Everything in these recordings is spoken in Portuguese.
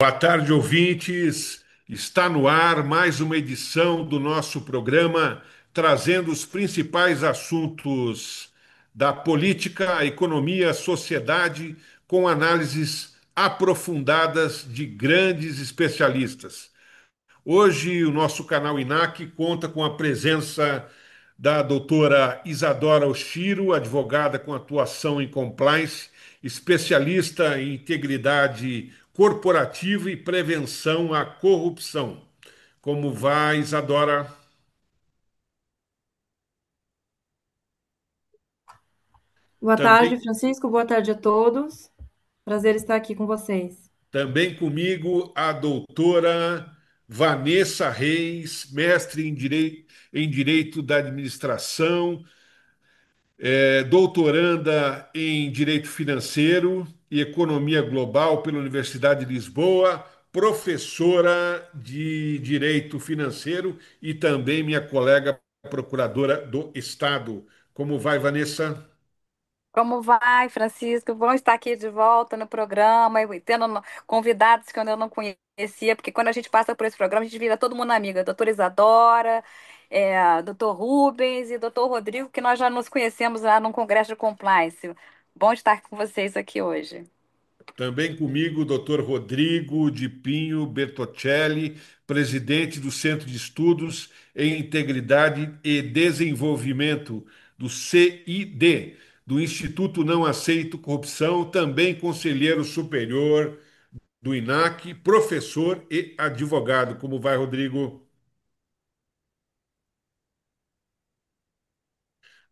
Boa tarde, ouvintes. Está no ar mais uma edição do nosso programa, trazendo os principais assuntos da política, a economia, a sociedade, com análises aprofundadas de grandes especialistas. Hoje, o nosso canal INAC conta com a presença da doutora Isadora Oshiro, advogada com atuação em compliance, especialista em integridade corporativa e prevenção à corrupção. Como vai, Isadora? Boa tarde, Também, Francisco. Boa tarde a todos. Prazer estar aqui com vocês. também comigo a doutora Vanessa Reis, mestre em Direito da Administração, doutoranda em Direito Financeiro e Economia Global pela Universidade de Lisboa, professora de Direito Financeiro e também minha colega procuradora do Estado. Como vai, Vanessa? Como vai, Francisco? Bom estar aqui de volta no programa, e tendo convidados que eu ainda não conhecia, porque quando a gente passa por esse programa, a gente vira todo mundo amiga. Doutora Isadora, doutor Rubens e doutor Rodrigo, que nós já nos conhecemos lá num congresso de compliance. Bom estar com vocês aqui hoje. Também comigo o Dr. Rodrigo de Pinho Bertocelli, presidente do Centro de Estudos em Integridade e Desenvolvimento, do CID, do Instituto Não Aceito Corrupção, também conselheiro superior do INAC, professor e advogado. Como vai, Rodrigo?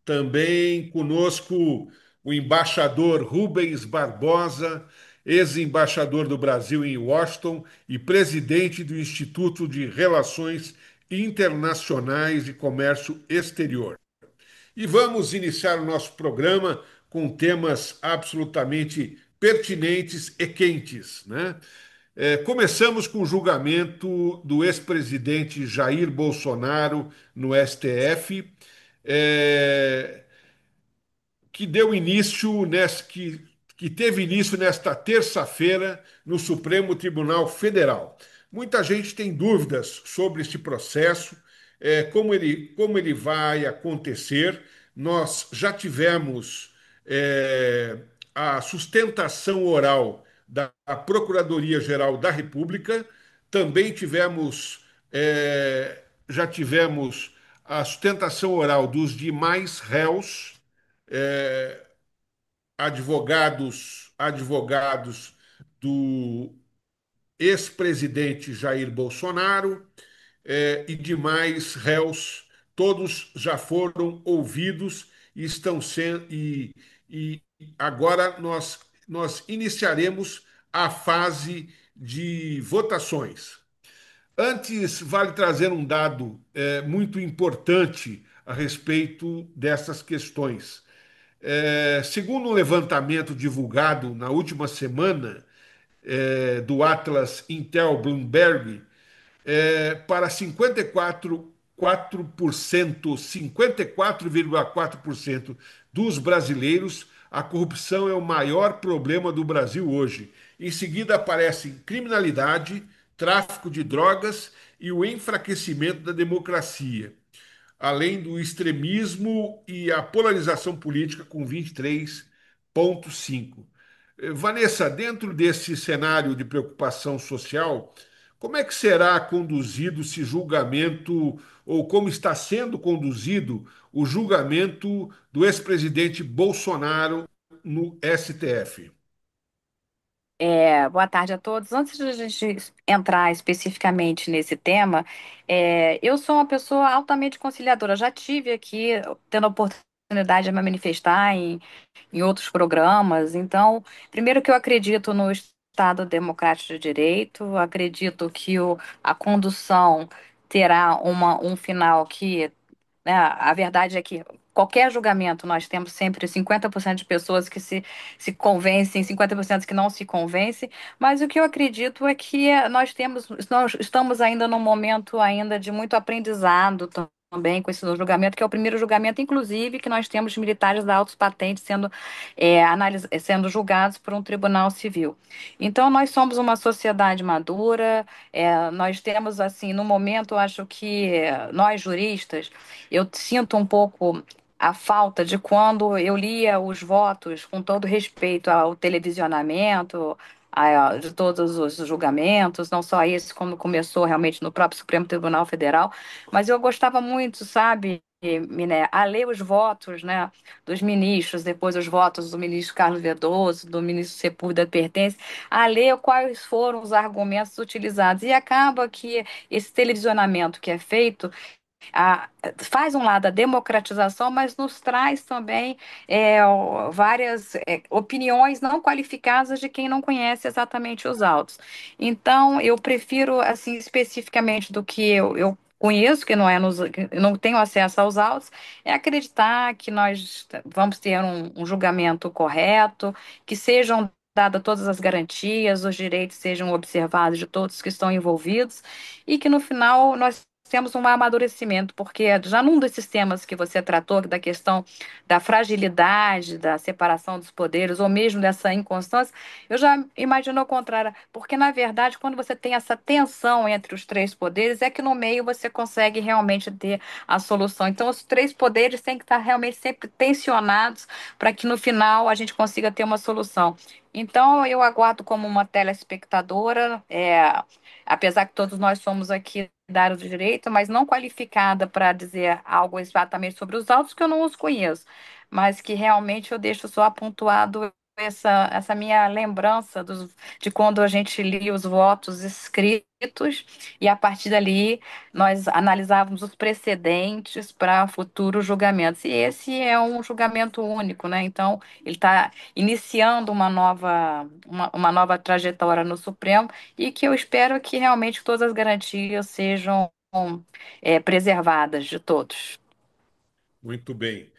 Também conosco o embaixador Rubens Barbosa, ex-embaixador do Brasil em Washington e presidente do Instituto de Relações Internacionais e Comércio Exterior. E vamos iniciar o nosso programa com temas absolutamente pertinentes e quentes, né? Começamos com o julgamento do ex-presidente Jair Bolsonaro no STF. É, que deu início que teve início nesta terça-feira no Supremo Tribunal Federal. Muita gente tem dúvidas sobre este processo, como ele vai acontecer. Nós já tivemos a sustentação oral da Procuradoria-Geral da República, também já tivemos a sustentação oral dos demais réus, advogados do ex-presidente Jair Bolsonaro, e demais réus, todos já foram ouvidos e estão sendo e agora nós iniciaremos a fase de votações. Antes, vale trazer um dado muito importante a respeito dessas questões. Segundo um levantamento divulgado na última semana do Atlas Intel Bloomberg, para 54,4% dos brasileiros, a corrupção é o maior problema do Brasil hoje. Em seguida aparecem criminalidade, tráfico de drogas e o enfraquecimento da democracia, além do extremismo e a polarização política com 23,5%. Vanessa, dentro desse cenário de preocupação social, como é que será conduzido esse julgamento, ou como está sendo conduzido o julgamento do ex-presidente Bolsonaro no STF? Boa tarde a todos. Antes de a gente entrar especificamente nesse tema, eu sou uma pessoa altamente conciliadora. Já tive aqui, tendo a oportunidade de me manifestar em outros programas. Então, primeiro que eu acredito no Estado Democrático de Direito, acredito que a condução terá um final que, né, a verdade é que qualquer julgamento nós temos sempre 50% de pessoas que se convencem, 50% que não se convencem, mas o que eu acredito é que nós estamos ainda num momento ainda de muito aprendizado também com esse julgamento, que é o primeiro julgamento, inclusive, que nós temos militares da altos patentes sendo, sendo julgados por um tribunal civil. Então, nós somos uma sociedade madura, nós temos, assim, no momento, eu acho que nós juristas, eu sinto um pouco a falta de quando eu lia os votos, com todo respeito ao televisionamento, de todos os julgamentos, não só esse, como começou realmente no próprio Supremo Tribunal Federal, mas eu gostava muito, sabe, Miné, a ler os votos, né, dos ministros, depois os votos do ministro Carlos Vedoso, do ministro Sepúlveda Pertence, a ler quais foram os argumentos utilizados. E acaba que esse televisionamento que é feito a- faz um lado a democratização, mas nos traz também várias opiniões não qualificadas de quem não conhece exatamente os autos. Então, eu prefiro, assim, especificamente do que eu conheço, que não é que eu não tenho acesso aos autos, é acreditar que nós vamos ter um julgamento correto, que sejam dadas todas as garantias, os direitos sejam observados de todos que estão envolvidos e que no final nós temos um amadurecimento, porque já num desses temas que você tratou, da questão da fragilidade, da separação dos poderes, ou mesmo dessa inconstância, eu já imagino o contrário, porque na verdade, quando você tem essa tensão entre os três poderes, é que no meio você consegue realmente ter a solução. Então, os três poderes têm que estar realmente sempre tensionados para que no final a gente consiga ter uma solução. Então, eu aguardo como uma telespectadora, apesar que todos nós somos aqui da área do direito, mas não qualificada para dizer algo exatamente sobre os autos, que eu não os conheço, mas que realmente eu deixo só pontuado essa minha lembrança de quando a gente lia os votos escritos e a partir dali nós analisávamos os precedentes para futuros julgamentos. E esse é um julgamento único, né? Então, ele está iniciando uma nova trajetória no Supremo e que eu espero que realmente todas as garantias sejam preservadas de todos. Muito bem.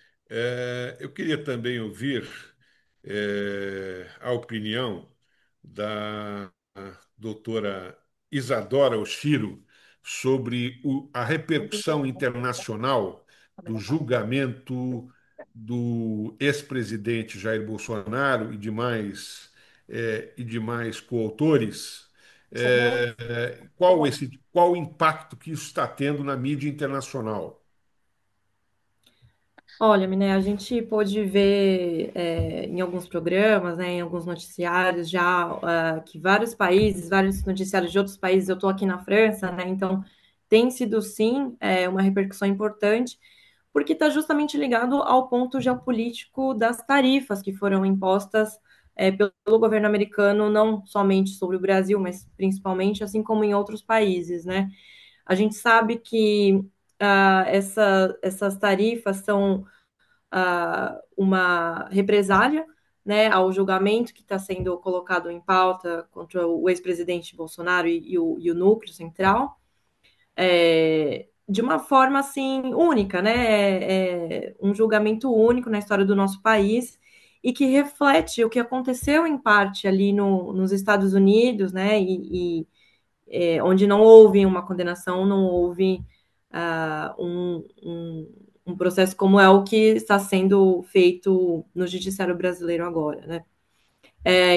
Eu queria também ouvir a opinião da doutora Isadora Oshiro sobre a repercussão internacional do julgamento do ex-presidente Jair Bolsonaro e demais coautores. Qual o impacto que isso está tendo na mídia internacional? Olha, Miné, a gente pôde ver em alguns programas, né, em alguns noticiários já que vários países, vários noticiários de outros países, eu estou aqui na França, né, então tem sido sim uma repercussão importante, porque está justamente ligado ao ponto geopolítico das tarifas que foram impostas pelo governo americano, não somente sobre o Brasil, mas principalmente, assim como em outros países, né? A gente sabe que essas tarifas são uma represália, né, ao julgamento que está sendo colocado em pauta contra o ex-presidente Bolsonaro e o núcleo central, de uma forma assim única, né, um julgamento único na história do nosso país e que reflete o que aconteceu em parte ali nos Estados Unidos, né, onde não houve uma condenação, não houve um processo como é o que está sendo feito no judiciário brasileiro agora, né?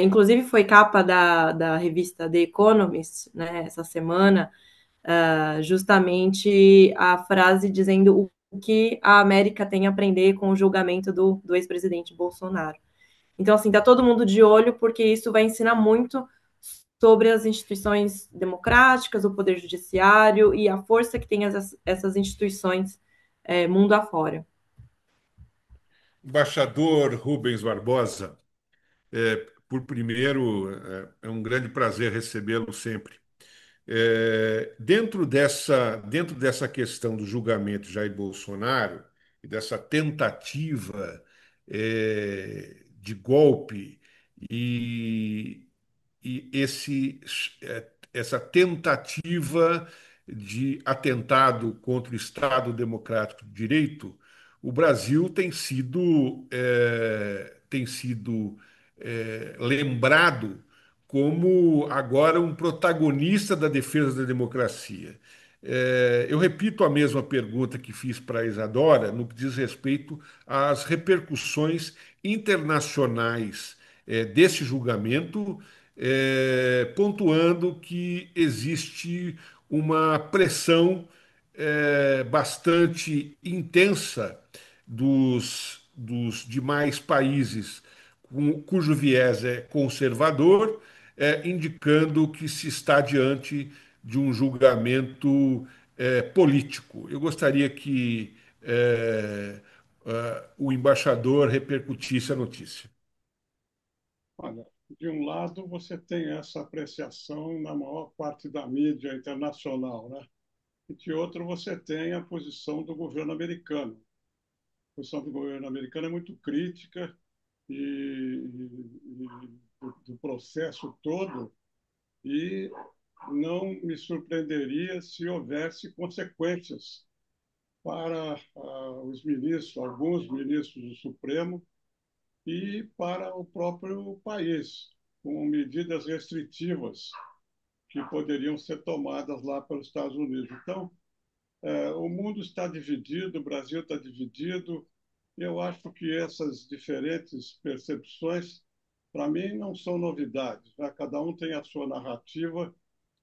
Inclusive foi capa da revista The Economist, né, essa semana, justamente a frase dizendo o que a América tem a aprender com o julgamento do ex-presidente Bolsonaro. Então, assim, tá todo mundo de olho, porque isso vai ensinar muito sobre as instituições democráticas, o poder judiciário e a força que tem essas instituições mundo afora. Embaixador Rubens Barbosa, por primeiro, é um grande prazer recebê-lo sempre. Dentro dessa questão do julgamento de Jair Bolsonaro e dessa tentativa de golpe e, essa tentativa de atentado contra o Estado Democrático de Direito, o Brasil tem sido lembrado como agora um protagonista da defesa da democracia. Eu repito a mesma pergunta que fiz para a Isadora, no que diz respeito às repercussões internacionais desse julgamento, pontuando que existe uma pressão bastante intensa dos demais países cujo viés é conservador, indicando que se está diante de um julgamento político. Eu gostaria que o embaixador repercutisse a notícia. Olha, de um lado, você tem essa apreciação na maior parte da mídia internacional, né? E de outro, você tem a posição do governo americano. A posição do governo americano é muito crítica do processo todo e não me surpreenderia se houvesse consequências para os ministros, alguns ministros do Supremo, e para o próprio país, com medidas restritivas que poderiam ser tomadas lá pelos Estados Unidos. Então, o mundo está dividido, o Brasil está dividido. Eu acho que essas diferentes percepções, para mim, não são novidades, né? Cada um tem a sua narrativa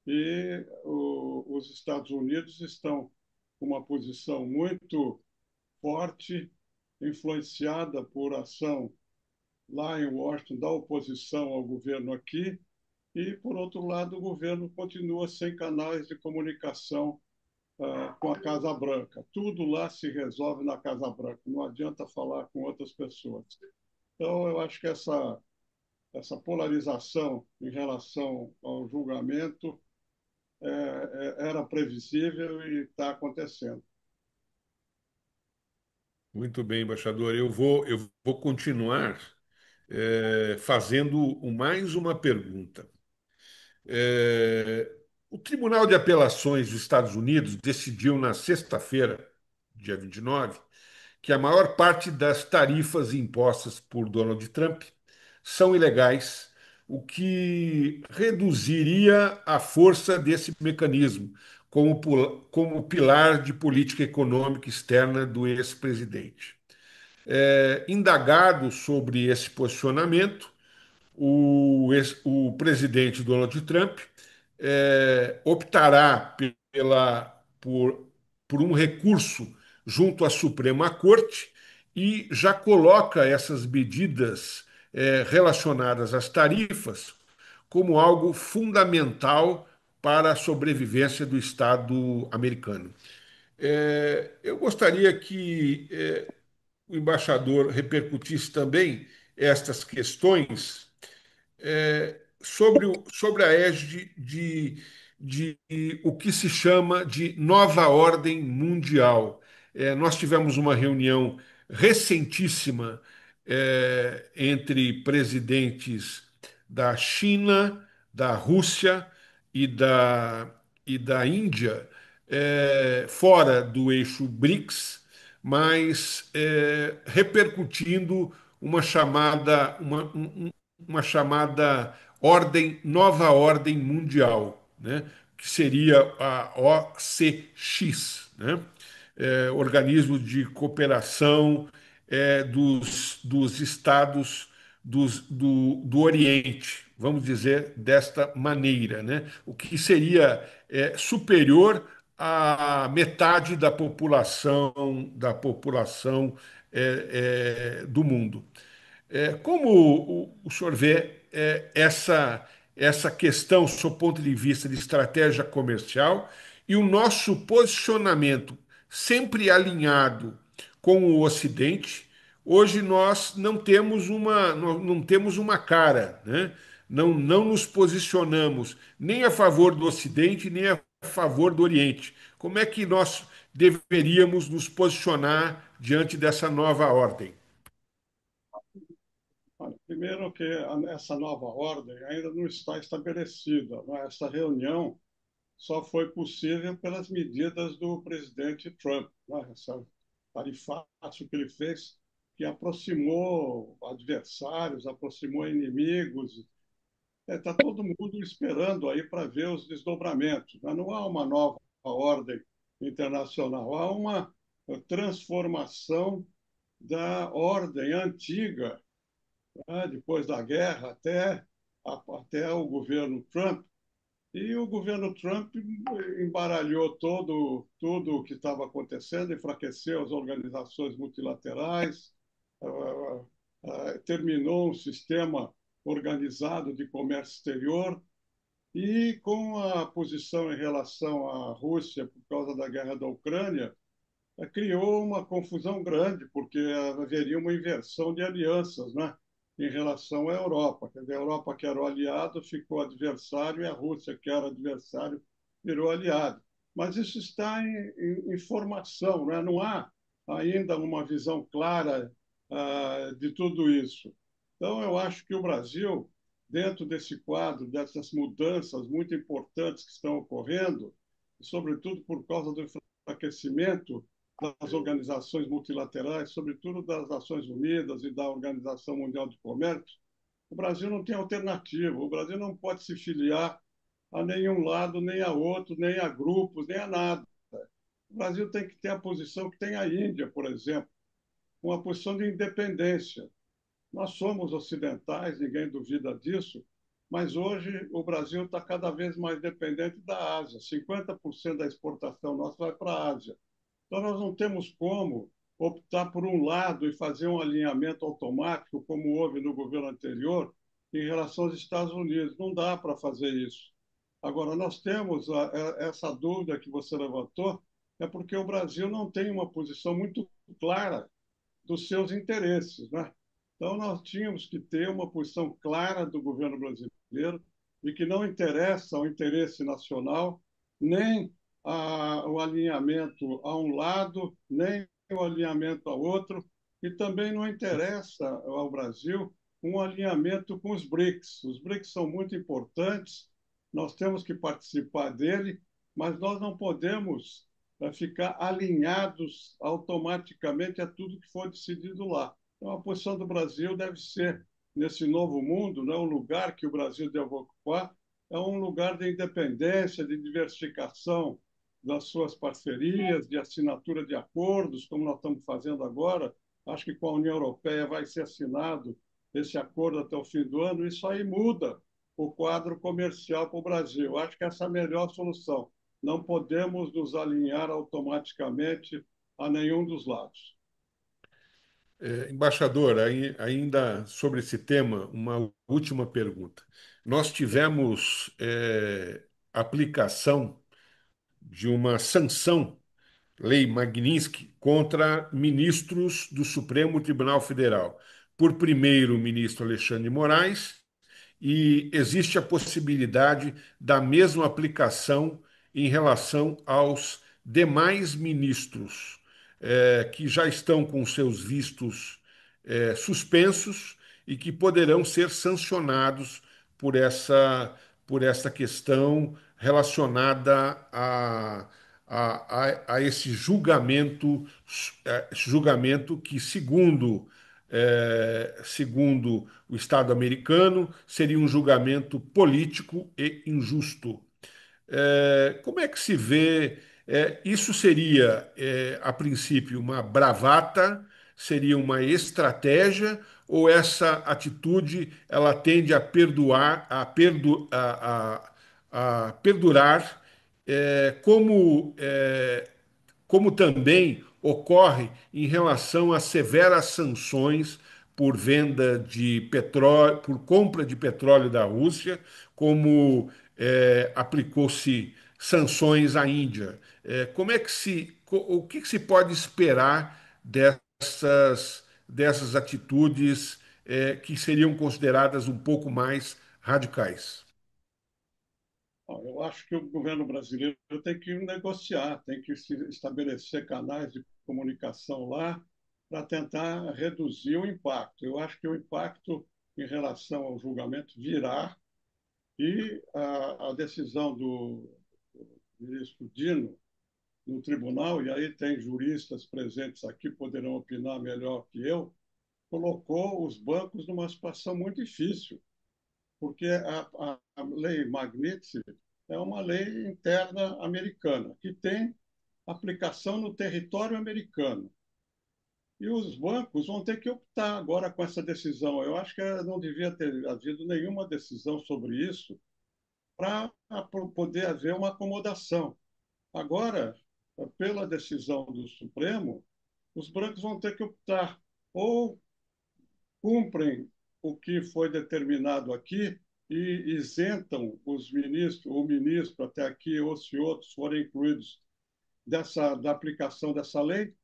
e os Estados Unidos estão com uma posição muito forte, influenciada por ação lá em Washington da oposição ao governo aqui, e, por outro lado, o governo continua sem canais de comunicação com a Casa Branca. Tudo lá se resolve na Casa Branca, não adianta falar com outras pessoas. Então, eu acho que essa polarização em relação ao julgamento era previsível e está acontecendo. Muito bem, embaixador. Eu vou continuar fazendo mais uma pergunta. É, o Tribunal de Apelações dos Estados Unidos decidiu na sexta-feira, dia 29, que a maior parte das tarifas impostas por Donald Trump são ilegais, o que reduziria a força desse mecanismo como pilar de política econômica externa do ex-presidente. Indagado sobre esse posicionamento, o presidente Donald Trump optará por um recurso junto à Suprema Corte e já coloca essas medidas relacionadas às tarifas como algo fundamental para a sobrevivência do Estado americano. Eu gostaria que o embaixador repercutisse também estas questões sobre a égide de o que se chama de nova ordem mundial. Nós tivemos uma reunião recentíssima entre presidentes da China, da Rússia e da Índia, fora do eixo BRICS, mas repercutindo uma chamada nova ordem mundial, né? Que seria a OCX, né? Organismo de cooperação dos estados do Oriente, vamos dizer desta maneira, né? O que seria superior à metade da população do mundo. Como o senhor vê essa questão, do seu ponto de vista de estratégia comercial e o nosso posicionamento sempre alinhado com o Ocidente? Hoje nós não temos uma cara, né? Não nos posicionamos nem a favor do Ocidente, nem a favor do Oriente. Como é que nós deveríamos nos posicionar diante dessa nova ordem? Olha, primeiro que essa nova ordem ainda não está estabelecida, né? Essa reunião só foi possível pelas medidas do presidente Trump, né? Essa tarifaço que ele fez, que aproximou adversários, aproximou inimigos. Está todo mundo esperando aí para ver os desdobramentos, né? Não há uma nova ordem internacional. Há uma transformação da ordem antiga, né, depois da guerra, até o governo Trump. E o governo Trump embaralhou tudo o que estava acontecendo, enfraqueceu as organizações multilaterais, terminou um sistema organizado de comércio exterior e, com a posição em relação à Rússia por causa da guerra da Ucrânia, criou uma confusão grande, porque haveria uma inversão de alianças, né, em relação à Europa. Quer dizer, a Europa, que era o aliado, ficou adversário, e a Rússia, que era adversário, virou aliado. Mas isso está em formação, né? Não há ainda uma visão clara de tudo isso. Então, eu acho que o Brasil, dentro desse quadro, dessas mudanças muito importantes que estão ocorrendo, sobretudo por causa do enfraquecimento das organizações multilaterais, sobretudo das Nações Unidas e da Organização Mundial de Comércio, o Brasil não tem alternativa. O Brasil não pode se filiar a nenhum lado, nem a outro, nem a grupos, nem a nada. O Brasil tem que ter a posição que tem a Índia, por exemplo, uma posição de independência. Nós somos ocidentais, ninguém duvida disso, mas hoje o Brasil está cada vez mais dependente da Ásia. 50% da exportação nossa vai para a Ásia. Então, nós não temos como optar por um lado e fazer um alinhamento automático, como houve no governo anterior, em relação aos Estados Unidos. Não dá para fazer isso. Agora, nós temos essa dúvida que você levantou, é porque o Brasil não tem uma posição muito clara dos seus interesses, né? Então, nós tínhamos que ter uma posição clara do governo brasileiro de que não interessa o interesse nacional, nem o alinhamento a um lado, nem o alinhamento ao outro, e também não interessa ao Brasil um alinhamento com os BRICS. Os BRICS são muito importantes, nós temos que participar dele, mas nós não podemos ficar alinhados automaticamente a tudo que for decidido lá. Então, a posição do Brasil deve ser, nesse novo mundo, né, um lugar que o Brasil deve ocupar, é um lugar de independência, de diversificação das suas parcerias, de assinatura de acordos, como nós estamos fazendo agora. Acho que com a União Europeia vai ser assinado esse acordo até o fim do ano. Isso aí muda o quadro comercial para o Brasil. Acho que essa é a melhor solução. Não podemos nos alinhar automaticamente a nenhum dos lados. Embaixador, ainda sobre esse tema, uma última pergunta. Nós tivemos aplicação de uma sanção, Lei Magnitsky, contra ministros do Supremo Tribunal Federal. Por primeiro, o ministro Alexandre de Moraes, e existe a possibilidade da mesma aplicação em relação aos demais ministros que já estão com seus vistos suspensos e que poderão ser sancionados por essa questão relacionada a esse julgamento que, segundo o Estado americano, seria um julgamento político e injusto. Como é que se vê? Isso seria, a princípio, uma bravata, seria uma estratégia, ou essa atitude ela tende a perdurar, a perdurar, como também ocorre em relação a severas sanções por venda de petróleo, por compra de petróleo da Rússia, como aplicou-se sanções à Índia. O que se pode esperar dessas atitudes que seriam consideradas um pouco mais radicais? Eu acho que o governo brasileiro tem que negociar, tem que estabelecer canais de comunicação lá para tentar reduzir o impacto. Eu acho que o impacto em relação ao julgamento virá e a decisão do ministro Dino no tribunal, e aí tem juristas presentes aqui, poderão opinar melhor que eu, colocou os bancos numa situação muito difícil, porque a lei Magnitsky é uma lei interna americana, que tem aplicação no território americano. E os bancos vão ter que optar agora com essa decisão. Eu acho que não devia ter havido nenhuma decisão sobre isso para poder haver uma acomodação. Agora, pela decisão do Supremo, os bancos vão ter que optar ou cumprem o que foi determinado aqui e isentam os ministros, o ministro até aqui, ou se outros forem incluídos da aplicação dessa lei,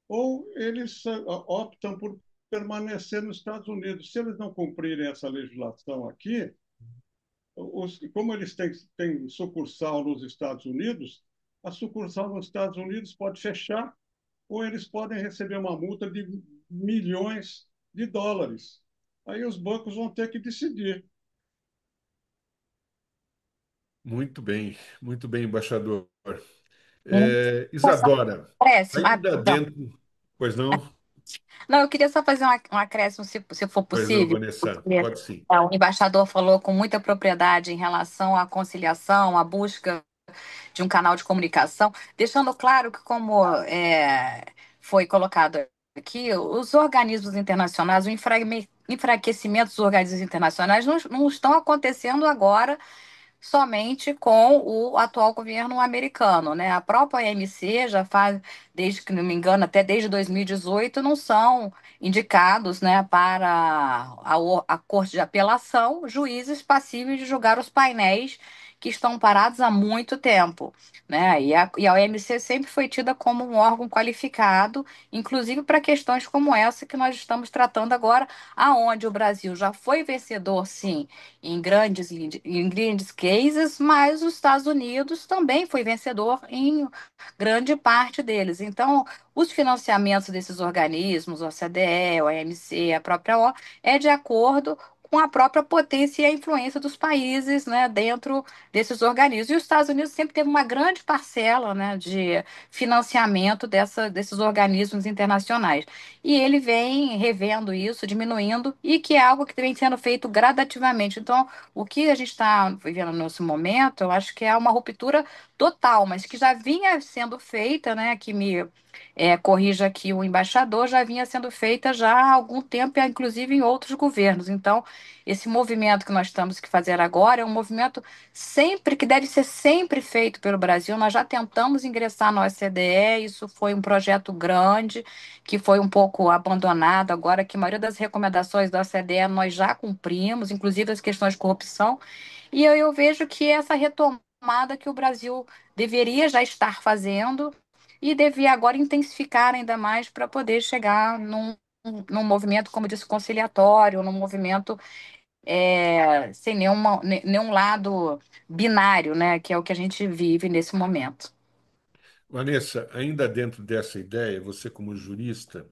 ou eles optam por permanecer nos Estados Unidos. Se eles não cumprirem essa legislação aqui, como eles têm sucursal nos Estados Unidos, a sucursal nos Estados Unidos pode fechar ou eles podem receber uma multa de milhões de dólares. Aí os bancos vão ter que decidir. Muito bem, embaixador. Hum. Isadora, Parece. Ah, ainda perdão. dentro. Pois não? Não, eu queria só fazer um acréscimo, se for Pois não, possível, Vanessa? porque Pode sim. o embaixador falou com muita propriedade em relação à conciliação, à busca de um canal de comunicação, deixando claro que, como foi colocado aqui, os organismos internacionais, enfraquecimento dos organismos internacionais não estão acontecendo agora somente com o atual governo americano, né? A própria OMC já faz, desde que não me engano, até desde 2018, não são indicados, né, para a Corte de Apelação juízes passíveis de julgar os painéis que estão parados há muito tempo, né? E a OMC sempre foi tida como um órgão qualificado, inclusive para questões como essa que nós estamos tratando agora, aonde o Brasil já foi vencedor, sim, em grandes cases, mas os Estados Unidos também foi vencedor em grande parte deles. Então, os financiamentos desses organismos, o OCDE, o OMC, a própria ONU, é de acordo com a própria potência e a influência dos países, né, dentro desses organismos. E os Estados Unidos sempre teve uma grande parcela, né, de financiamento desses organismos internacionais. E ele vem revendo isso, diminuindo, e que é algo que vem sendo feito gradativamente. Então, o que a gente está vivendo nesse momento, eu acho que é uma ruptura total, mas que já vinha sendo feita, né? Que me corrija aqui o embaixador, já vinha sendo feita já há algum tempo, inclusive em outros governos. Então, esse movimento que nós estamos que fazer agora é um movimento sempre que deve ser sempre feito pelo Brasil. Nós já tentamos ingressar no OCDE, isso foi um projeto grande que foi um pouco abandonado agora, que a maioria das recomendações da OCDE nós já cumprimos, inclusive as questões de corrupção, e eu vejo que essa retomada que o Brasil deveria já estar fazendo e devia agora intensificar ainda mais para poder chegar num movimento, como eu disse, conciliatório, num movimento sem nenhum lado binário, né, que é o que a gente vive nesse momento. Vanessa, ainda dentro dessa ideia, você, como jurista,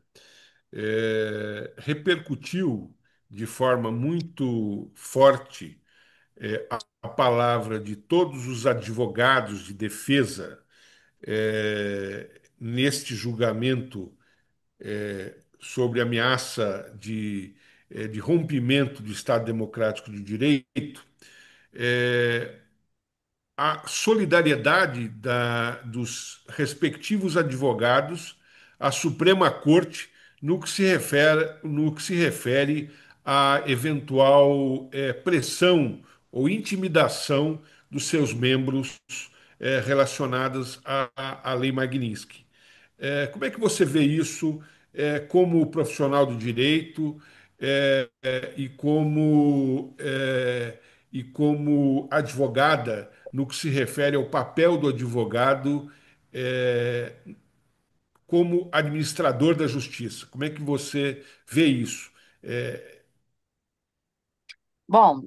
repercutiu de forma muito forte a palavra de todos os advogados de defesa neste julgamento sobre ameaça de rompimento do Estado Democrático de Direito, é, a solidariedade dos respectivos advogados à Suprema Corte no que se refere à eventual pressão ou intimidação dos seus membros relacionadas à Lei Magnitsky. Como é que você vê isso como profissional do direito e como advogada no que se refere ao papel do advogado é, como administrador da justiça? Como é que você vê isso? É, Bom,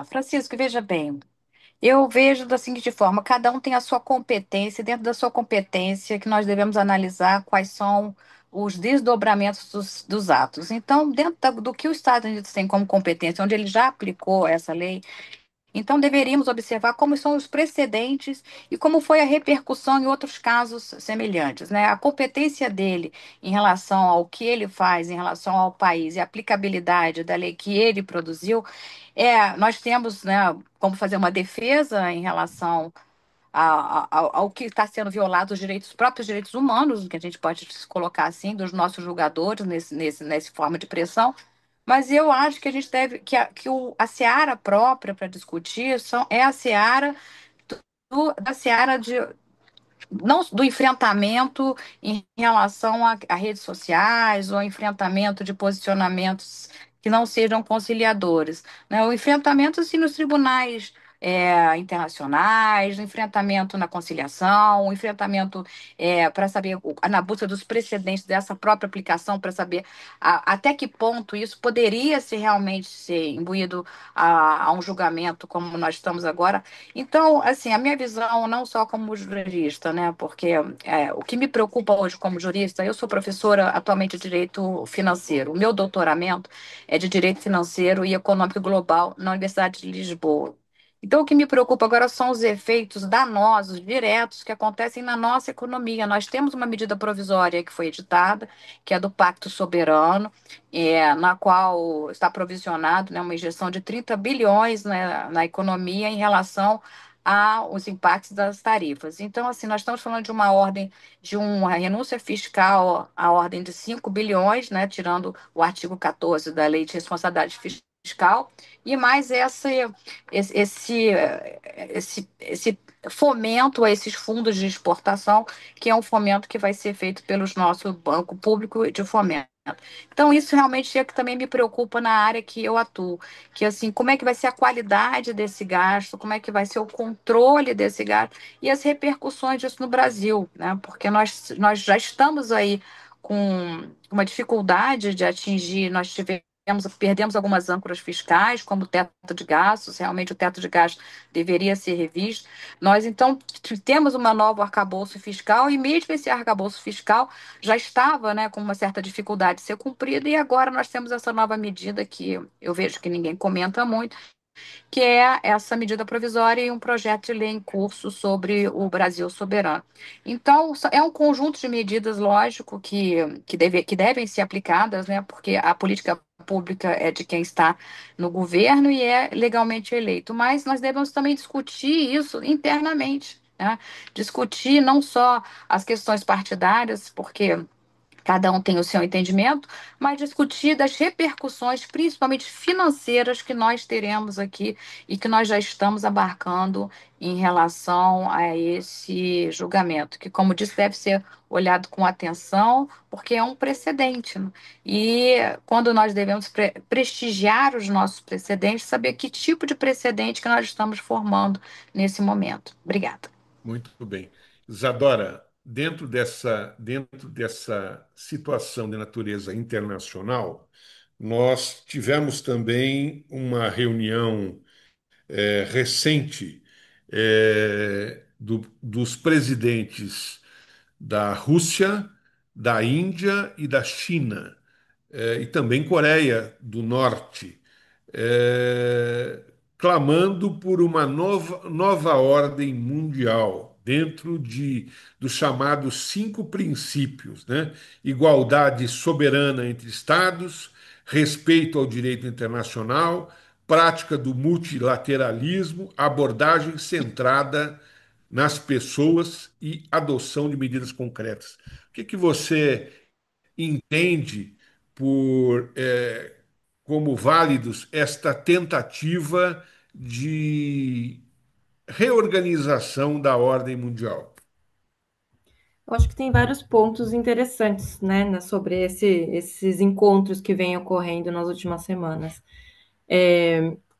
Francisco, veja bem. Eu vejo da seguinte forma: cada um tem a sua competência, e dentro da sua competência que nós devemos analisar quais são os desdobramentos dos atos. Então, dentro do que os Estados Unidos têm como competência, onde ele já aplicou essa lei, Então, deveríamos observar como são os precedentes e como foi a repercussão em outros casos semelhantes, né? A competência dele em relação ao que ele faz, em relação ao país e a aplicabilidade da lei que ele produziu, nós temos, né, como fazer uma defesa em relação ao que está sendo violado os próprios direitos humanos, que a gente pode se colocar assim, dos nossos julgadores nessa forma de pressão. Mas eu acho que a gente deve, a seara própria para discutir é a seara da seara de não do enfrentamento em relação a redes sociais ou enfrentamento de posicionamentos que não sejam conciliadores, né? O enfrentamento assim, nos tribunais internacionais, o enfrentamento na conciliação, o enfrentamento para saber na busca dos precedentes dessa própria aplicação para saber até que ponto isso poderia ser realmente ser imbuído a um julgamento como nós estamos agora. Então, assim, a minha visão, não só como jurista, né? Porque o que me preocupa hoje como jurista, eu sou professora atualmente de direito financeiro. O meu doutoramento é de direito financeiro e econômico global na Universidade de Lisboa. Então, o que me preocupa agora são os efeitos danosos, diretos, que acontecem na nossa economia. Nós temos uma medida provisória que foi editada, que é do Pacto Soberano, na qual está provisionado, né, uma injeção de 30 bilhões, né, na economia em relação aos impactos das tarifas. Então, assim, nós estamos falando de uma ordem de uma renúncia fiscal à ordem de 5 bilhões, né, tirando o artigo 14 da Lei de Responsabilidade Fiscal, e mais esse, esse, esse fomento a esses fundos de exportação, que é um fomento que vai ser feito pelos nosso Banco Público de Fomento. Então, isso realmente é que também me preocupa na área que eu atuo, que assim, como é que vai ser a qualidade desse gasto, como é que vai ser o controle desse gasto e as repercussões disso no Brasil, né? Porque nós já estamos aí com uma dificuldade de atingir, perdemos algumas âncoras fiscais, como o teto de gastos, realmente o teto de gastos deveria ser revisto. Nós, então, temos uma nova arcabouço fiscal, e mesmo esse arcabouço fiscal já estava, né, com uma certa dificuldade de ser cumprido, e agora nós temos essa nova medida que eu vejo que ninguém comenta muito, que é essa medida provisória e um projeto de lei em curso sobre o Brasil soberano. Então, é um conjunto de medidas, lógico, que devem ser aplicadas, né, porque a política pública é de quem está no governo e é legalmente eleito, mas nós devemos também discutir isso internamente, né? Discutir não só as questões partidárias, porque cada um tem o seu entendimento, mas discutir das repercussões, principalmente financeiras, que nós teremos aqui e que nós já estamos abarcando em relação a esse julgamento, que, como disse, deve ser olhado com atenção, porque é um precedente, né? E quando nós devemos prestigiar os nossos precedentes, saber que tipo de precedente que nós estamos formando nesse momento. Obrigada. Muito bem. Isadora, dentro dessa situação de natureza internacional, nós tivemos também uma reunião recente dos presidentes da Rússia, da Índia e da China, e também Coreia do Norte, eh, clamando por uma nova ordem mundial dentro dos chamados cinco princípios, né? Igualdade soberana entre Estados, respeito ao direito internacional, prática do multilateralismo, abordagem centrada nas pessoas e adoção de medidas concretas. O que que você entende por como válidos esta tentativa de reorganização da ordem mundial? Eu acho que tem vários pontos interessantes, né, sobre esses encontros que vêm ocorrendo nas últimas semanas.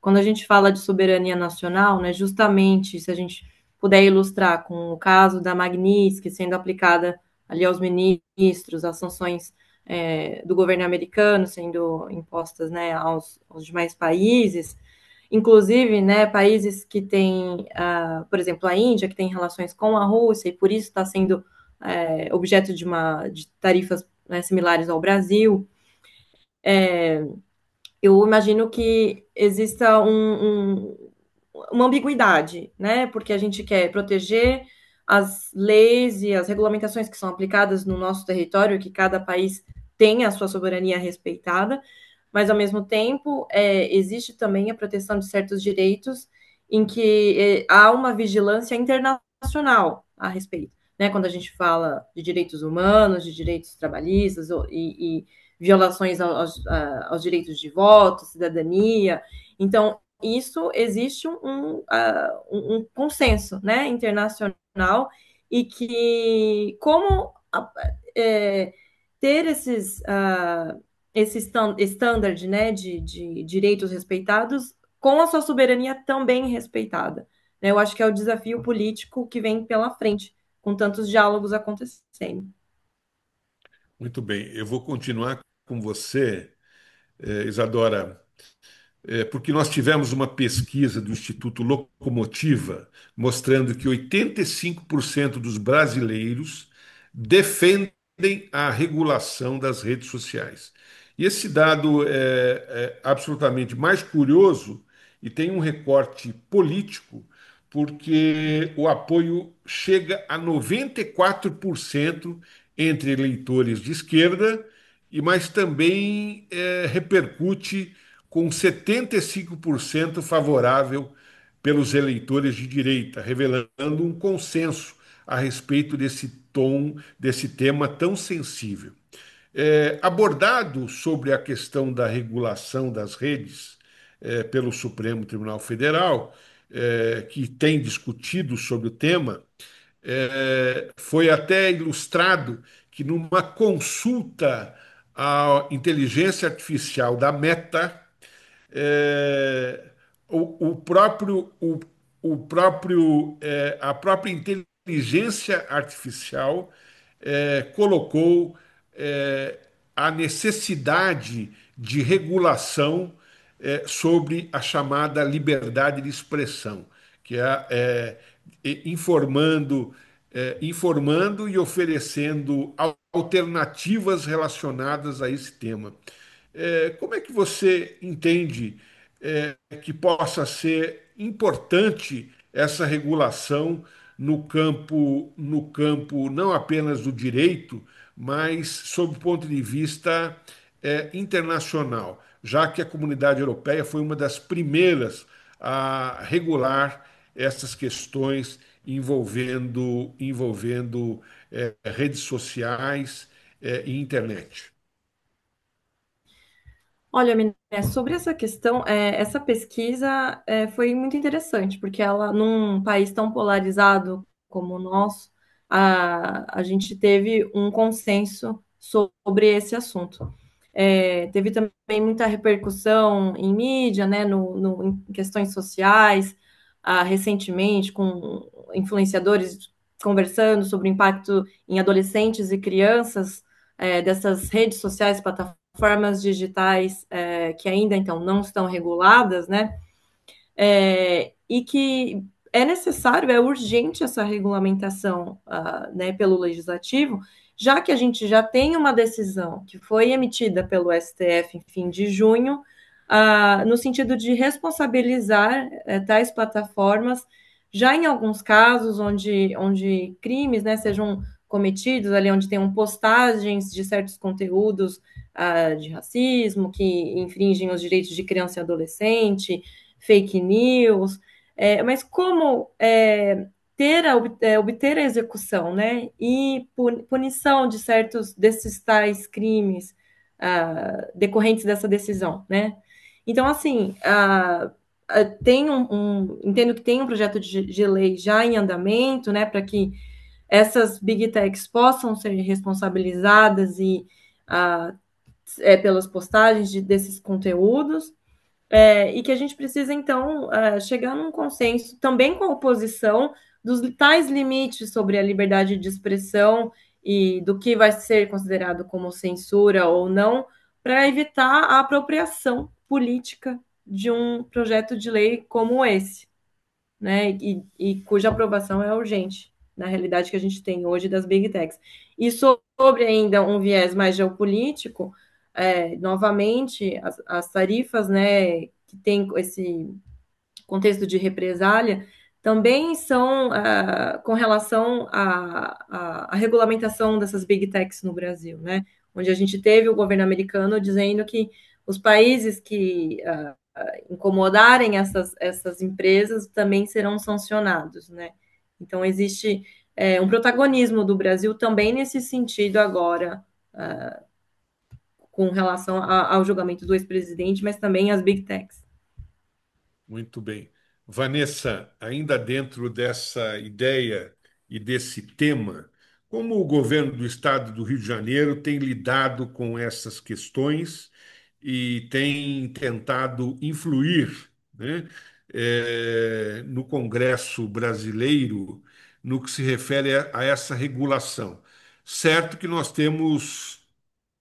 Quando a gente fala de soberania nacional, né, justamente se a gente puder ilustrar com o caso da Magnitsky sendo aplicada ali aos ministros, as sanções do governo americano sendo impostas, né, aos demais países, inclusive, né, países que têm, por exemplo, a Índia, que tem relações com a Rússia e por isso está sendo objeto de tarifas, né, similares ao Brasil. Eu imagino que exista uma ambiguidade, né? Porque a gente quer proteger as leis e as regulamentações que são aplicadas no nosso território, que cada país tem a sua soberania respeitada, mas ao mesmo tempo existe também a proteção de certos direitos em que há uma vigilância internacional a respeito, né? Quando a gente fala de direitos humanos, de direitos trabalhistas e violações aos direitos de voto, cidadania. Então, isso existe um consenso, né, internacional e que como ter esse standard, né, de direitos respeitados com a sua soberania também respeitada. Eu acho que é o desafio político que vem pela frente, com tantos diálogos acontecendo. Muito bem, eu vou continuar com você, Isadora, porque nós tivemos uma pesquisa do Instituto Locomotiva mostrando que 85% dos brasileiros defendem a regulação das redes sociais. E esse dado é absolutamente mais curioso e tem um recorte político, porque o apoio chega a 94% entre eleitores de esquerda, e mas também repercute com 75% favorável pelos eleitores de direita, revelando um consenso a respeito desse tom, desse tema tão sensível. Abordado sobre a questão da regulação das redes pelo Supremo Tribunal Federal, que tem discutido sobre o tema, foi até ilustrado que numa consulta à inteligência artificial da Meta, é, a própria inteligência artificial colocou é, a necessidade de regulação sobre a chamada liberdade de expressão, que informando e oferecendo alternativas relacionadas a esse tema. Como é que você entende que possa ser importante essa regulação no campo não apenas do direito, mas sob o ponto de vista internacional, já que a comunidade europeia foi uma das primeiras a regular essas questões envolvendo redes sociais e internet? Olha, Miné, sobre essa questão, essa pesquisa foi muito interessante, porque ela, num país tão polarizado como o nosso, a gente teve um consenso sobre esse assunto. Teve também muita repercussão em mídia, né, em questões sociais, recentemente, com influenciadores conversando sobre o impacto em adolescentes e crianças dessas redes sociais, plataformas digitais que ainda então não estão reguladas, né? E que é necessário, é urgente essa regulamentação né, pelo legislativo, já que a gente já tem uma decisão que foi emitida pelo STF em fim de junho, no sentido de responsabilizar tais plataformas, já em alguns casos onde crimes né, sejam cometidos, ali onde tenham postagens de certos conteúdos de racismo, que infringem os direitos de criança e adolescente, fake news, mas como obter a execução, né, e punição de certos desses tais crimes decorrentes dessa decisão, né? Então, assim, entendo que tem um projeto de lei já em andamento, né, para que essas big techs possam ser responsabilizadas pelas postagens desses conteúdos, e que a gente precisa, então, chegar num consenso também com a oposição dos tais limites sobre a liberdade de expressão e do que vai ser considerado como censura ou não, para evitar a apropriação política de um projeto de lei como esse, né? E cuja aprovação é urgente na realidade que a gente tem hoje das big techs. E sobre ainda um viés mais geopolítico, novamente, as tarifas, né, que tem contexto de represália, também são com relação à regulamentação dessas big techs no Brasil, né? Onde a gente teve o governo americano dizendo que os países que incomodarem essas empresas também serão sancionados, né? Então, existe um protagonismo do Brasil também nesse sentido agora, com relação ao julgamento do ex-presidente, mas também às big techs. Muito bem. Vanessa, ainda dentro dessa ideia e desse tema, como o governo do estado do Rio de Janeiro tem lidado com essas questões e tem tentado influir, né, no Congresso brasileiro no que se refere a essa regulação? Certo que nós temos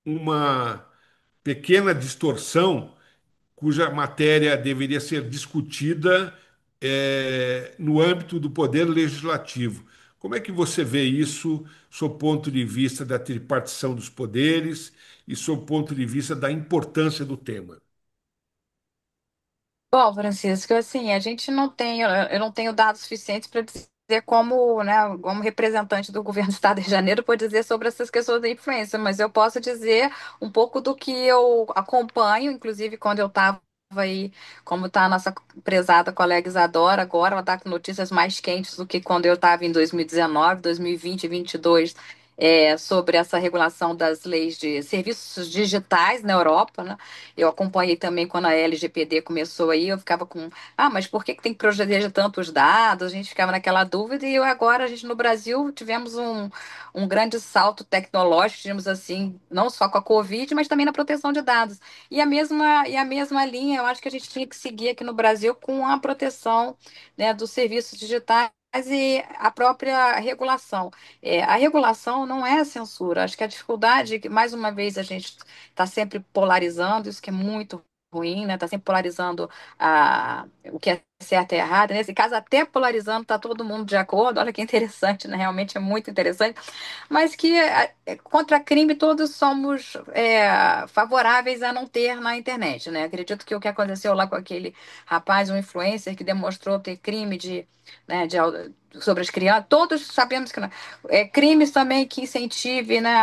uma pequena distorção cuja matéria deveria ser discutida no âmbito do Poder Legislativo. Como é que você vê isso, sob o ponto de vista da tripartição dos poderes e sob o ponto de vista da importância do tema? Bom, Francisco, assim, a gente não tem, eu não tenho dados suficientes para dizer como, né, como representante do governo do Estado de Janeiro, pode dizer sobre essas questões da influência, mas eu posso dizer um pouco do que eu acompanho, inclusive quando eu estava aí, como está a nossa prezada colega Isadora agora, ela está com notícias mais quentes do que quando eu estava em 2019, 2020 e 2022, sobre essa regulação das leis de serviços digitais na Europa, né? Eu acompanhei também quando a LGPD começou aí, eu ficava com, mas por que que tem que proteger tantos dados? A gente ficava naquela dúvida e agora a gente no Brasil tivemos um grande salto tecnológico, digamos assim, não só com a Covid, mas também na proteção de dados. E a mesma linha, eu acho que a gente tinha que seguir aqui no Brasil com a proteção, né, dos serviços digitais e a própria regulação. A regulação não é censura. Acho que a dificuldade, que mais uma vez a gente está sempre polarizando, isso que é muito ruim, né? Está sempre polarizando o que é certo e errado. Nesse caso, até polarizando, está todo mundo de acordo. Olha que interessante, né? Realmente é muito interessante. Mas que contra crime todos somos favoráveis a não ter na internet, né? Acredito que o que aconteceu lá com aquele rapaz, um influencer, que demonstrou ter crime sobre as crianças, todos sabemos que não. Crimes também que incentive, né,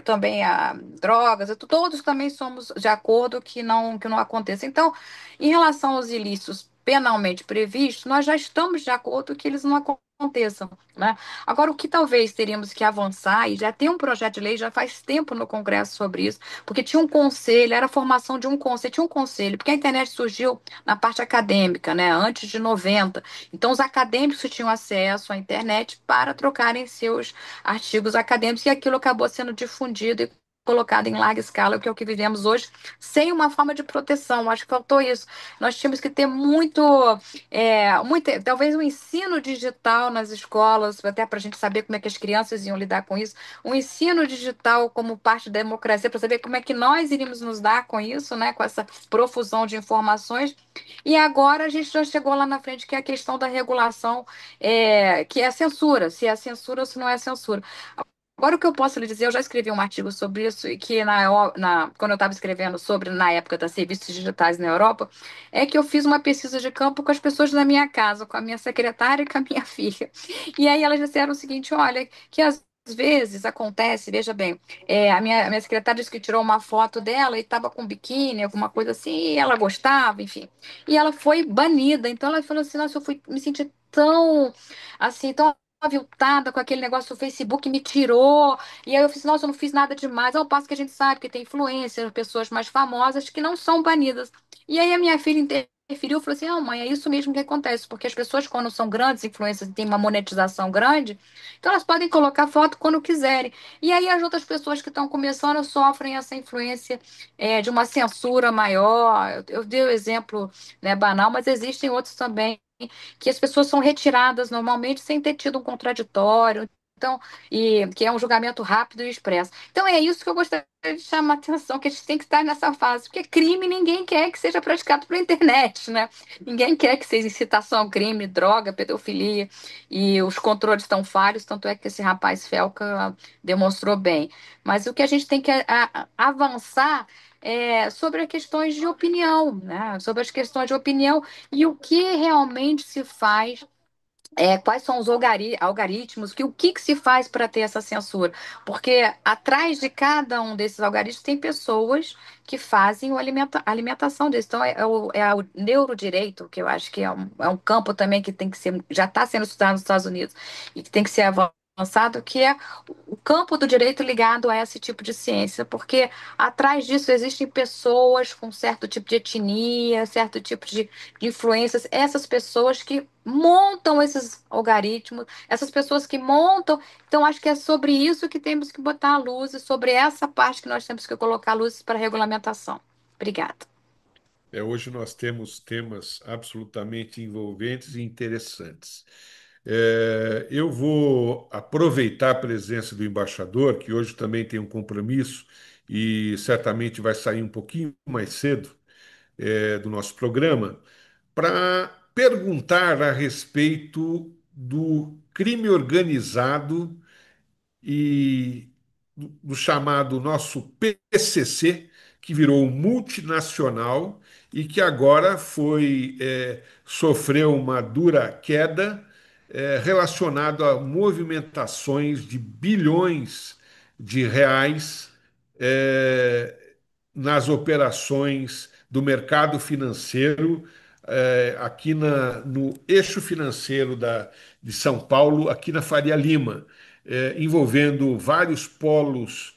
também a drogas, todos também somos de acordo que não aconteça. Então, em relação aos ilícitos penalmente previstos, nós já estamos de acordo que eles não aconteçam, né? Agora, o que talvez teríamos que avançar, e já tem um projeto de lei já faz tempo no Congresso sobre isso, porque tinha um conselho, era a formação de um conselho, tinha um conselho, porque a internet surgiu na parte acadêmica, né, antes de 90. Então, os acadêmicos tinham acesso à internet para trocarem seus artigos acadêmicos, e aquilo acabou sendo difundido e colocado em larga escala, que é o que vivemos hoje, sem uma forma de proteção. Acho que faltou isso. Nós tínhamos que ter talvez um ensino digital nas escolas, até para a gente saber como é que as crianças iam lidar com isso, um ensino digital como parte da democracia, para saber como é que nós iríamos nos dar com isso, né, com essa profusão de informações. E agora a gente já chegou lá na frente, que é a questão da regulação, que é a censura, se é censura ou se não é censura. Agora, o que eu posso lhe dizer, eu já escrevi um artigo sobre isso, e que quando eu estava escrevendo sobre, na época das serviços digitais na Europa, é que eu fiz uma pesquisa de campo com as pessoas da minha casa, com a minha secretária e com a minha filha. E aí elas disseram o seguinte: olha, que às vezes acontece, veja bem, a minha secretária disse que tirou uma foto dela e estava com biquíni, alguma coisa assim, e ela gostava, enfim. E ela foi banida. Então ela falou assim: nossa, eu fui me sentir tão assim, tão aviltada com aquele negócio do Facebook, me tirou. E aí eu fiz, nossa, eu não fiz nada demais. Ao passo que a gente sabe que tem influências, pessoas mais famosas que não são banidas. E aí a minha filha interferiu e falou assim: não, mãe, é isso mesmo que acontece, porque as pessoas, quando são grandes influências e têm uma monetização grande, então elas podem colocar foto quando quiserem. E aí as outras pessoas que estão começando sofrem essa influência de uma censura maior. Eu dei o exemplo, né, banal, mas existem outros também que as pessoas são retiradas normalmente sem ter tido um contraditório, então, e que é um julgamento rápido e expresso. Então é isso que eu gostaria de chamar a atenção, que a gente tem que estar nessa fase, porque crime ninguém quer que seja praticado pela internet, né? Ninguém quer que seja incitação ao crime, droga, pedofilia, e os controles estão falhos, tanto é que esse rapaz Felca demonstrou bem. Mas o que a gente tem que avançar sobre as questões de opinião, né? Sobre as questões de opinião e o que realmente se faz quais são os algoritmos, o que se faz para ter essa censura? Porque atrás de cada um desses algoritmos tem pessoas que fazem a alimentação deles. Então, é o neurodireito, que eu acho que é um campo também que tem que ser, já está sendo estudado nos Estados Unidos e que tem que ser avançado, que é o campo do direito ligado a esse tipo de ciência, porque atrás disso existem pessoas com certo tipo de etnia, certo tipo de influências, essas pessoas que montam esses algoritmos, essas pessoas que montam. Então, acho que é sobre isso que temos que botar a luz, e sobre essa parte que nós temos que colocar luzes para regulamentação. Obrigada. Hoje nós temos temas absolutamente envolventes e interessantes. Eu vou aproveitar a presença do embaixador, que hoje também tem um compromisso e certamente vai sair um pouquinho mais cedo, do nosso programa, para perguntar a respeito do crime organizado e do chamado nosso PCC, que virou multinacional e que agora sofreu uma dura queda, relacionado a movimentações de bilhões de reais, é, nas operações do mercado financeiro, aqui no eixo financeiro de São Paulo, aqui na Faria Lima, envolvendo vários polos,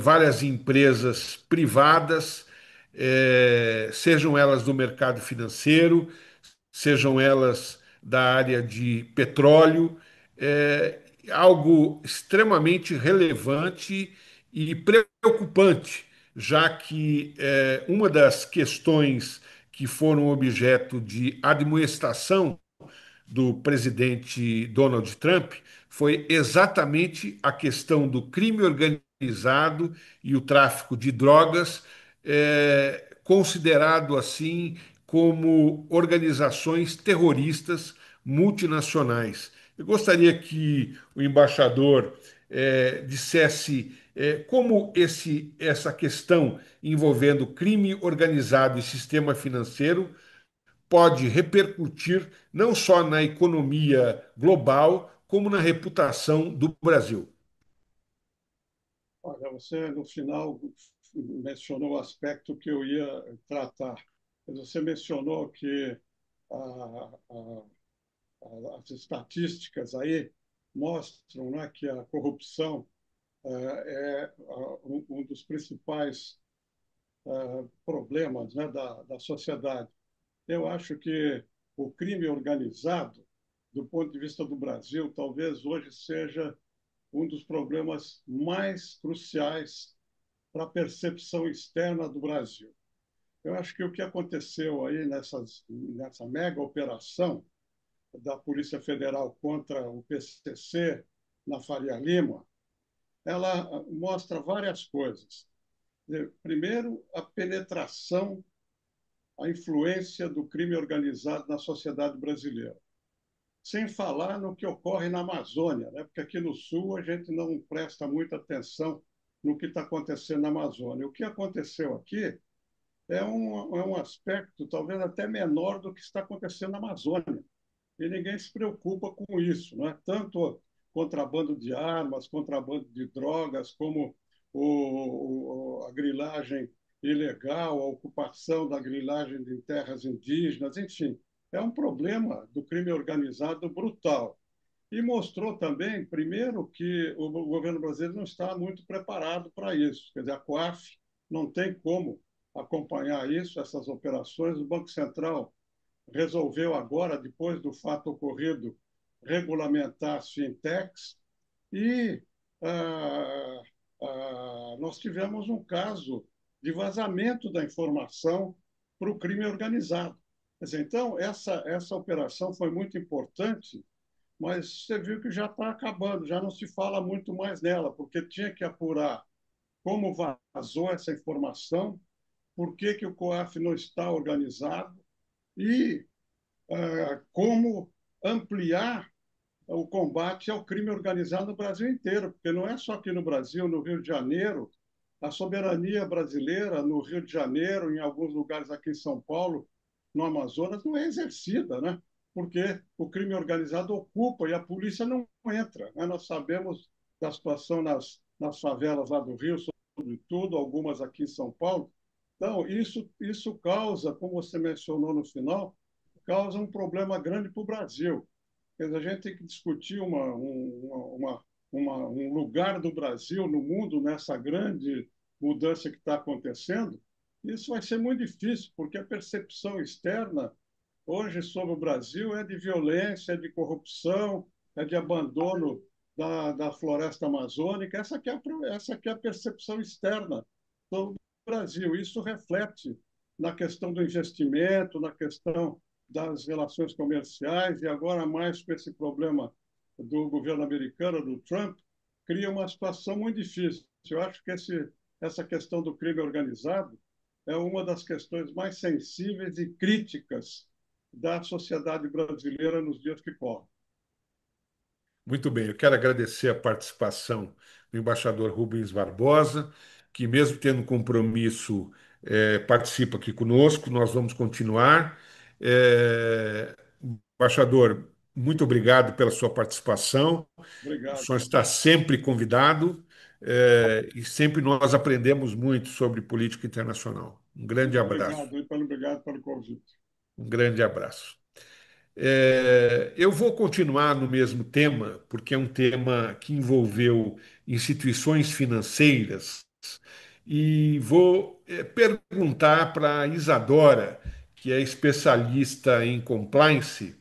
várias empresas privadas, sejam elas do mercado financeiro, sejam elas da área de petróleo, algo extremamente relevante e preocupante, já que uma das questões que foram objeto de admoestação do presidente Donald Trump foi exatamente a questão do crime organizado e o tráfico de drogas, considerado assim como organizações terroristas multinacionais. Eu gostaria que o embaixador dissesse como essa questão envolvendo crime organizado e sistema financeiro pode repercutir não só na economia global, como na reputação do Brasil. Olha, você no final mencionou o aspecto que eu ia tratar. Você mencionou que a, a, as estatísticas aí mostram, né, que a corrupção um dos principais problemas, né, da sociedade. Eu acho que o crime organizado, do ponto de vista do Brasil, talvez hoje seja um dos problemas mais cruciais para a percepção externa do Brasil. Eu acho que o que aconteceu aí nessa mega operação da Polícia Federal contra o PCC na Faria Lima, ela mostra várias coisas. Primeiro, a penetração, a influência do crime organizado na sociedade brasileira. Sem falar no que ocorre na Amazônia, né? Porque aqui no Sul a gente não presta muita atenção no que está acontecendo na Amazônia. O que aconteceu aqui é um aspecto talvez até menor do que está acontecendo na Amazônia. E ninguém se preocupa com isso, não é? Tanto contrabando de armas, contrabando de drogas, como a grilagem ilegal, a ocupação da grilagem de terras indígenas, enfim, é um problema do crime organizado brutal. E mostrou também, primeiro, que o governo brasileiro não está muito preparado para isso. Quer dizer, a COAF não tem como acompanhar isso, essas operações. O Banco Central resolveu agora, depois do fato ocorrido, regulamentar as fintechs e nós tivemos um caso de vazamento da informação para o crime organizado. Quer dizer, então, essa operação foi muito importante, mas você viu que já está acabando, já não se fala muito mais nela, porque tinha que apurar como vazou essa informação, por que o COAF não está organizado e como ampliar o combate ao crime organizado no Brasil inteiro, porque não é só aqui no Brasil, no Rio de Janeiro, a soberania brasileira no Rio de Janeiro, em alguns lugares aqui em São Paulo, no Amazonas, não é exercida, né? Porque o crime organizado ocupa e a polícia não entra, né? Nós sabemos da situação nas favelas lá do Rio, sobretudo, algumas aqui em São Paulo. Então, isso causa, como você mencionou no final, causa um problema grande para o Brasil. Quer dizer, a gente tem que discutir um lugar do Brasil no mundo nessa grande mudança que está acontecendo. Isso vai ser muito difícil, porque a percepção externa hoje sobre o Brasil é de violência, é de corrupção, é de abandono da floresta amazônica. Essa que é a percepção externa do Brasil. Isso reflete na questão do investimento, na questão das relações comerciais, e agora mais com esse problema do governo americano, do Trump, cria uma situação muito difícil. Eu acho que essa questão do crime organizado é uma das questões mais sensíveis e críticas da sociedade brasileira nos dias que correm. Muito bem, eu quero agradecer a participação do embaixador Rubens Barbosa, que, mesmo tendo compromisso, participa aqui conosco. Nós vamos continuar. Embaixador, muito obrigado pela sua participação. O Obrigado. senhor está sempre convidado, e sempre nós aprendemos muito sobre política internacional. Um grande Muito abraço. obrigado, obrigado pelo convite. Um grande abraço. Eu vou continuar no mesmo tema, porque é um tema que envolveu instituições financeiras, e vou perguntar para a Isadora, que é especialista em compliance,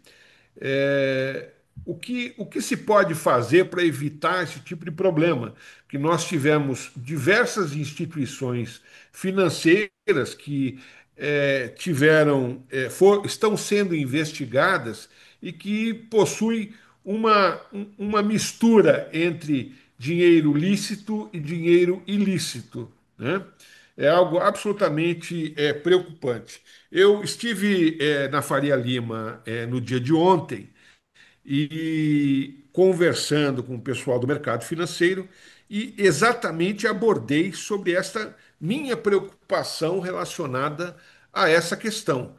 é, o que se pode fazer para evitar esse tipo de problema? Que nós tivemos diversas instituições financeiras que estão sendo investigadas e que possuem uma mistura entre dinheiro lícito e dinheiro ilícito, né? É algo absolutamente preocupante. Eu estive na Faria Lima no dia de ontem e conversando com o pessoal do mercado financeiro e exatamente abordei sobre esta minha preocupação relacionada a essa questão.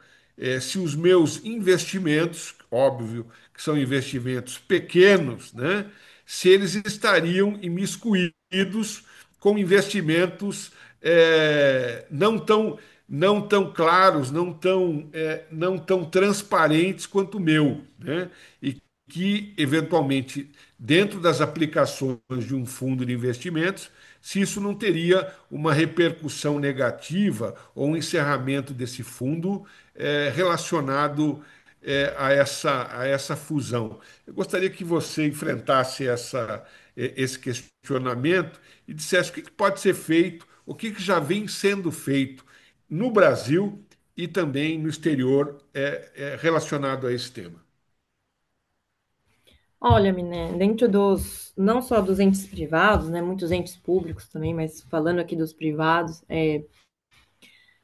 Se os meus investimentos, óbvio que são investimentos pequenos, né, se eles estariam imiscuídos com investimentos não tão claros, não tão transparentes quanto o meu, né? E que, eventualmente, dentro das aplicações de um fundo de investimentos, se isso não teria uma repercussão negativa ou um encerramento desse fundo relacionado a essa fusão. Eu gostaria que você enfrentasse esse questionamento e dissesse o que pode ser feito, o que já vem sendo feito no Brasil e também no exterior relacionado a esse tema. Olha, Miné, dentro não só dos entes privados, né, muitos entes públicos também, mas falando aqui dos privados,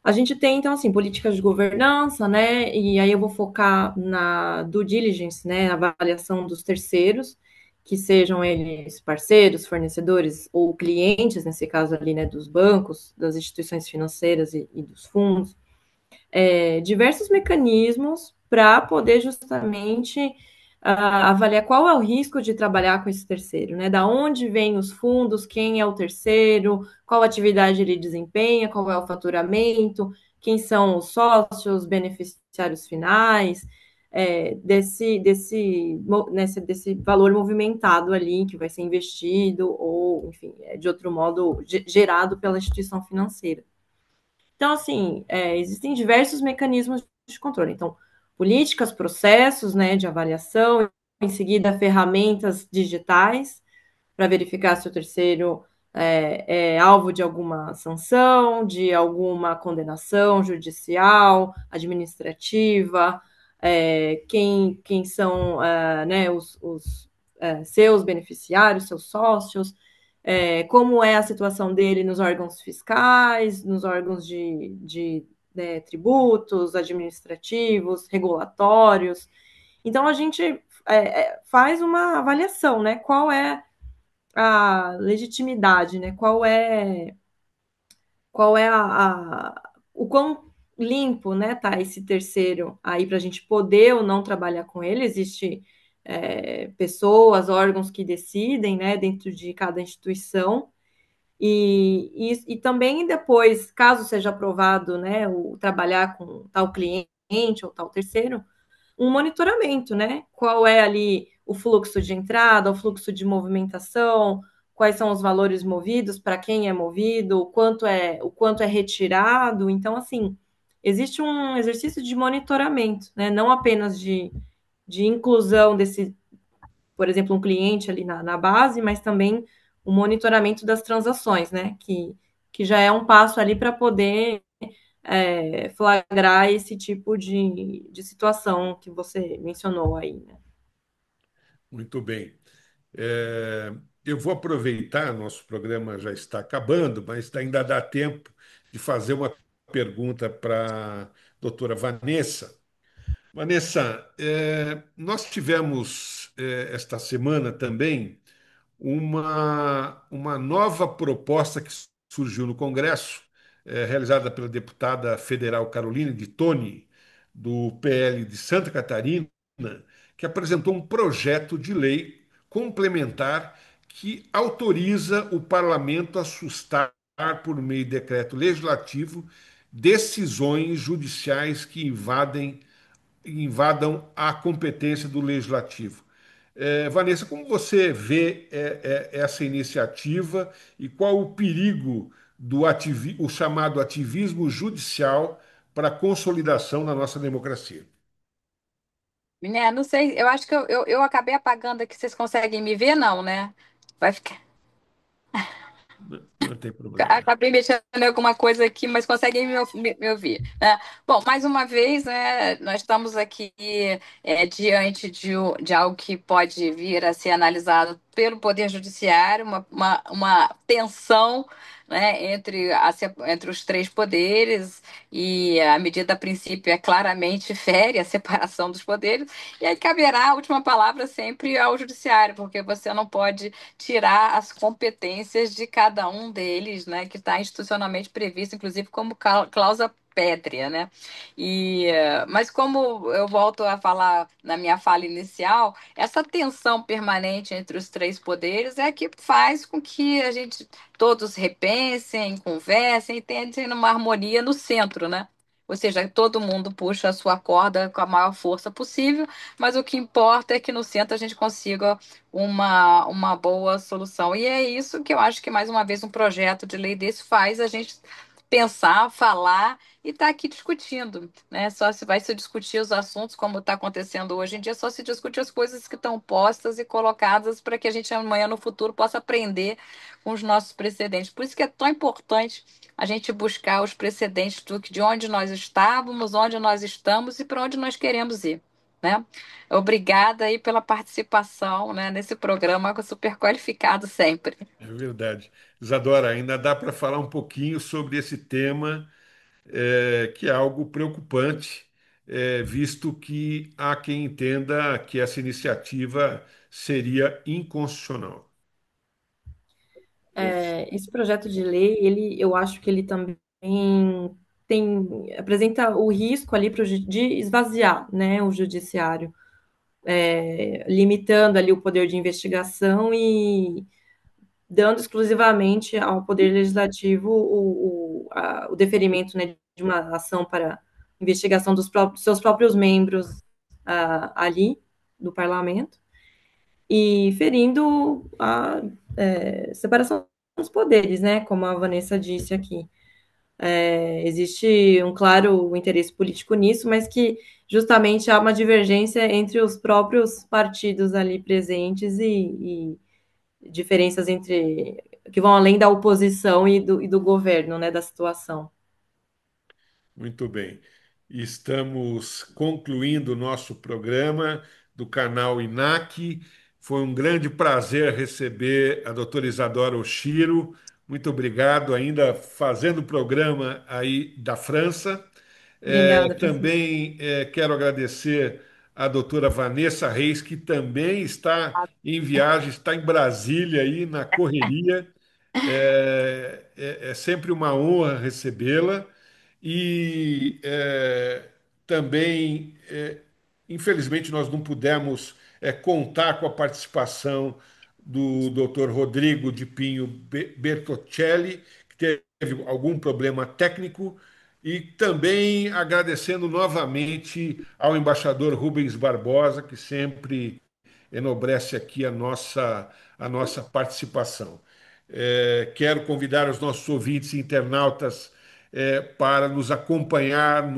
a gente tem, então, assim, políticas de governança, né, e aí eu vou focar na due diligence, né, na avaliação dos terceiros, que sejam eles parceiros, fornecedores ou clientes, nesse caso ali, né, dos bancos, das instituições financeiras e dos fundos, diversos mecanismos para poder justamente avaliar qual é o risco de trabalhar com esse terceiro, né? Da onde vêm os fundos, quem é o terceiro, qual atividade ele desempenha, qual é o faturamento, quem são os sócios, beneficiários finais, desse valor movimentado ali que vai ser investido ou, enfim, de outro modo, gerado pela instituição financeira. Então, assim, existem diversos mecanismos de controle. Então, políticas, processos, né, de avaliação, em seguida, ferramentas digitais para verificar se o terceiro é alvo de alguma sanção, de alguma condenação judicial, administrativa, quem são né, os seus beneficiários, seus sócios, como é a situação dele nos órgãos fiscais, nos órgãos de tributos, administrativos, regulatórios. Então, a gente faz uma avaliação, né? Qual é a legitimidade, né? Qual é qual é o quão limpo, né, tá esse terceiro aí para a gente poder ou não trabalhar com ele. Existe pessoas, órgãos que decidem, né, dentro de cada instituição. E também depois, caso seja aprovado, né, o trabalhar com tal cliente ou tal terceiro, um monitoramento, né? Qual é ali o fluxo de entrada, o fluxo de movimentação, quais são os valores movidos, para quem é movido, o quanto é retirado. Então, assim, existe um exercício de monitoramento, né? Não apenas de inclusão desse, por exemplo, um cliente ali na base, mas também o monitoramento das transações, né? Que já é um passo ali para poder flagrar esse tipo de situação que você mencionou aí, né? Muito bem. É, eu vou aproveitar, nosso programa já está acabando, mas ainda dá tempo de fazer uma pergunta para a doutora Vanessa. Vanessa, nós tivemos esta semana também uma nova proposta que surgiu no Congresso, realizada pela deputada federal Caroline de Toni, do PL de Santa Catarina, que apresentou um projeto de lei complementar que autoriza o parlamento a sustar, por meio de decreto legislativo, decisões judiciais que invadam a competência do legislativo. Vanessa, como você vê essa iniciativa e qual o perigo do o chamado ativismo judicial para a consolidação da nossa democracia? Né, não sei, eu acho que eu acabei apagando aqui, vocês conseguem me ver, não, né? Vai ficar. Não, não tem problema. Acabei mexendo em alguma coisa aqui, mas conseguem me ouvir, né? Bom, mais uma vez, né, nós estamos aqui diante de algo que pode vir a ser analisado pelo Poder Judiciário, uma tensão, né, entre os três poderes, e a medida, a princípio, claramente fere a separação dos poderes, e aí caberá a última palavra sempre ao Judiciário, porque você não pode tirar as competências de cada um deles, né, que está institucionalmente previsto, inclusive como cláusula pétrea, né? Mas como eu volto a falar na minha fala inicial, essa tensão permanente entre os três poderes é que faz com que a gente todos repensem, conversem e tentem uma harmonia no centro, né? Ou seja, todo mundo puxa a sua corda com a maior força possível, mas o que importa é que no centro a gente consiga uma boa solução. E é isso que eu acho que, mais uma vez, um projeto de lei desse faz a gente pensar, falar e estar aqui discutindo, né? Só se vai se discutir os assuntos como está acontecendo hoje em dia, só se discute as coisas que estão postas e colocadas para que a gente amanhã no futuro possa aprender com os nossos precedentes. Por isso que é tão importante a gente buscar os precedentes de onde nós estávamos, onde nós estamos e para onde nós queremos ir, né? Obrigada aí pela participação, né, nesse programa super qualificado sempre. É verdade. Isadora, ainda dá para falar um pouquinho sobre esse tema, que é algo preocupante, visto que há quem entenda que essa iniciativa seria inconstitucional. Esse projeto de lei, eu acho que ele também apresenta o risco ali de esvaziar, né, o judiciário, limitando ali o poder de investigação e dando exclusivamente ao Poder Legislativo o deferimento, né, de uma ação para investigação dos seus próprios membros ali do parlamento e ferindo a separação dos poderes, né, como a Vanessa disse aqui. Existe um claro interesse político nisso, mas que justamente há uma divergência entre os próprios partidos ali presentes e diferenças entre que vão além da oposição e do governo, né, da situação. Muito bem. Estamos concluindo o nosso programa do canal INAC. Foi um grande prazer receber a doutora Isadora Oshiro. Muito obrigado, ainda fazendo o programa aí da França. Obrigada, Francisco. Também quero agradecer à doutora Vanessa Reis, que também está em viagem, está em Brasília aí na correria. É sempre uma honra recebê-la e também, infelizmente, nós não pudemos contar com a participação do Dr. Rodrigo de Pinho Bertocelli, que teve algum problema técnico, e também agradecendo novamente ao embaixador Rubens Barbosa, que sempre enobrece aqui a nossa participação. Quero convidar os nossos ouvintes e internautas para nos acompanhar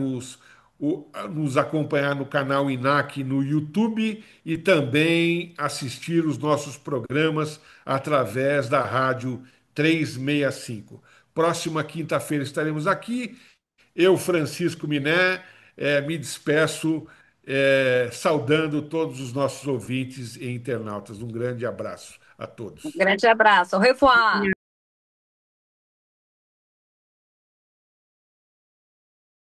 nos acompanhar no canal INAC no YouTube e também assistir os nossos programas através da Rádio 365. Próxima quinta-feira estaremos aqui. Eu, Francisco Miné, me despeço, saudando todos os nossos ouvintes e internautas. Um grande abraço a Um todos. grande abraço. Au revoir.